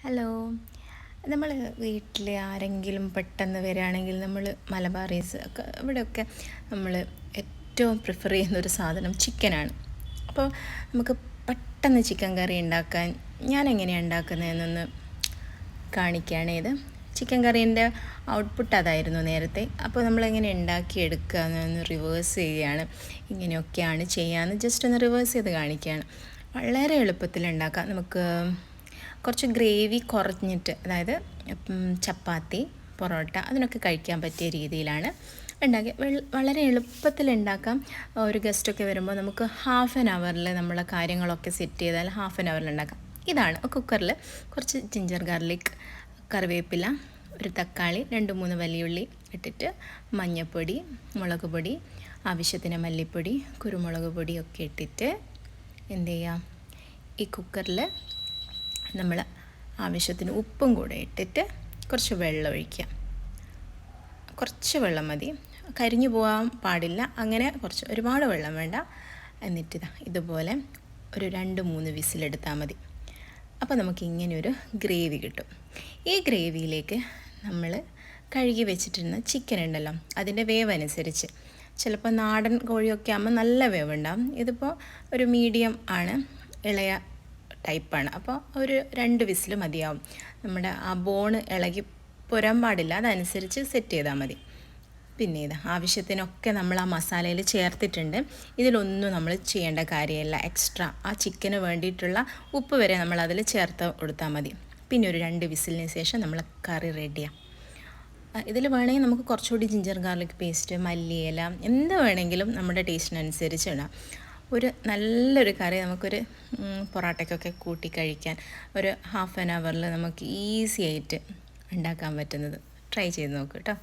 Hello. നമ്മൾ വീട്ടിൽ ആരെങ്കിലും പെട്ടെന്ന് വരികയാണെങ്കിൽ നമ്മൾ മലബാറീസ് ഒക്കെ ഇവിടെയൊക്കെ നമ്മൾ ഏറ്റവും പ്രിഫർ ചെയ്യുന്നൊരു സാധനം ചിക്കനാണ്. അപ്പോൾ നമുക്ക് പെട്ടെന്ന് ചിക്കൻ കറി ഉണ്ടാക്കാൻ ഞാൻ എങ്ങനെയാണ് ഉണ്ടാക്കുന്നതെന്നൊന്ന് കാണിക്കുകയാണ്. ഇത് ചിക്കൻ കറീൻ്റെ ഔട്ട്പുട്ട് അതായിരുന്നു നേരത്തെ. അപ്പോൾ നമ്മളെങ്ങനെ ഉണ്ടാക്കിയെടുക്കുക എന്നൊന്ന് റിവേഴ്സ് ചെയ്യുകയാണ്. ഇങ്ങനെയൊക്കെയാണ് ചെയ്യാമെന്ന് ജസ്റ്റ് ഒന്ന് റിവേഴ്സ് ചെയ്ത് കാണിക്കുകയാണ്. വളരെ എളുപ്പത്തിൽ ഉണ്ടാക്കാം. നമുക്ക് കുറച്ച് ഗ്രേവി കുറഞ്ഞിട്ട്, അതായത് ചപ്പാത്തി, പൊറോട്ട അതിനൊക്കെ കഴിക്കാൻ പറ്റിയ രീതിയിലാണ് ഉണ്ടാക്കി. വളരെ എളുപ്പത്തിൽ ഉണ്ടാക്കാം. ഒരു ഗസ്റ്റൊക്കെ വരുമ്പോൾ നമുക്ക് ഹാഫ് ആൻ അവറിൽ നമ്മളെ കാര്യങ്ങളൊക്കെ സെറ്റ് ചെയ്താൽ ഹാഫ് ആൻ അവറിൽ ഉണ്ടാക്കാം. ഇതാണ് കുക്കറിൽ കുറച്ച് ജിഞ്ചർ ഗാർലിക്, കറിവേപ്പില, ഒരു തക്കാളി, 2-3 വലിയുള്ളി ഇട്ടിട്ട് മഞ്ഞൾപ്പൊടി, മുളക് പൊടി, ആവശ്യത്തിന് മല്ലിപ്പൊടി, കുരുമുളക് പൊടിയൊക്കെ ഇട്ടിട്ട് എന്ത് ചെയ്യാം, ഈ കുക്കറിൽ നമ്മൾ ആവശ്യത്തിന് ഉപ്പും കൂടെ ഇട്ടിട്ട് കുറച്ച് വെള്ളം ഒഴിക്കുക. കുറച്ച് വെള്ളം മതി, കരിഞ്ഞു പോകാൻ പാടില്ല. അങ്ങനെ കുറച്ച്, ഒരുപാട് വെള്ളം വേണ്ട. എന്നിട്ട് ഇതുപോലെ ഒരു 2-3 വിസിലെടുത്താൽ മതി. അപ്പോൾ നമുക്ക് ഇങ്ങനെയൊരു ഗ്രേവി കിട്ടും. ഈ ഗ്രേവിയിലേക്ക് നമ്മൾ കഴുകി വെച്ചിട്ടിരുന്ന ചിക്കൻ ഉണ്ടല്ലോ, അതിൻ്റെ വേവ് അനുസരിച്ച്, ചിലപ്പോൾ നാടൻ കോഴിയൊക്കെ ആകുമ്പോൾ നല്ല വേവുണ്ടാകും. ഇതിപ്പോൾ ഒരു മീഡിയം ആണ്, ഇളയ ടൈപ്പാണ്. അപ്പോൾ ഒരു 2 വിസിൽ മതിയാവും. നമ്മുടെ ആ ബോണ് ഇളകി പൊരാൻ പാടില്ല, അതനുസരിച്ച് സെറ്റ് ചെയ്താൽ മതി. പിന്നെ ആവശ്യത്തിനൊക്കെ നമ്മൾ ആ മസാലയിൽ ചേർത്തിട്ടുണ്ട്. ഇതിലൊന്നും നമ്മൾ ചെയ്യേണ്ട കാര്യമില്ല. എക്സ്ട്രാ ആ ചിക്കന് വേണ്ടിയിട്ടുള്ള ഉപ്പ് വരെ നമ്മൾ അതിൽ ചേർത്ത് കൊടുത്താൽ മതി. പിന്നെ ഒരു 2 വിസിലിന് ശേഷം നമ്മൾ കറി റെഡിയാണ്. ഇതിൽ വേണമെങ്കിൽ നമുക്ക് കുറച്ചുകൂടി ജിഞ്ചർ ഗാർലിക് പേസ്റ്റ്, മല്ലിയില, എന്ത് വേണമെങ്കിലും നമ്മുടെ ടേസ്റ്റിനനുസരിച്ച് ഇടാം. ഒരു നല്ലൊരു കറി നമുക്കൊരു പൊറോട്ടയ്ക്കൊക്കെ കൂട്ടി കഴിക്കാൻ ഒരു ഹാഫ് ആൻ അവറിൽ നമുക്ക് ഈസി ആയിട്ട് ഉണ്ടാക്കാൻ പറ്റുന്നത്. ട്രൈ ചെയ്ത് നോക്കൂ കേട്ടോ.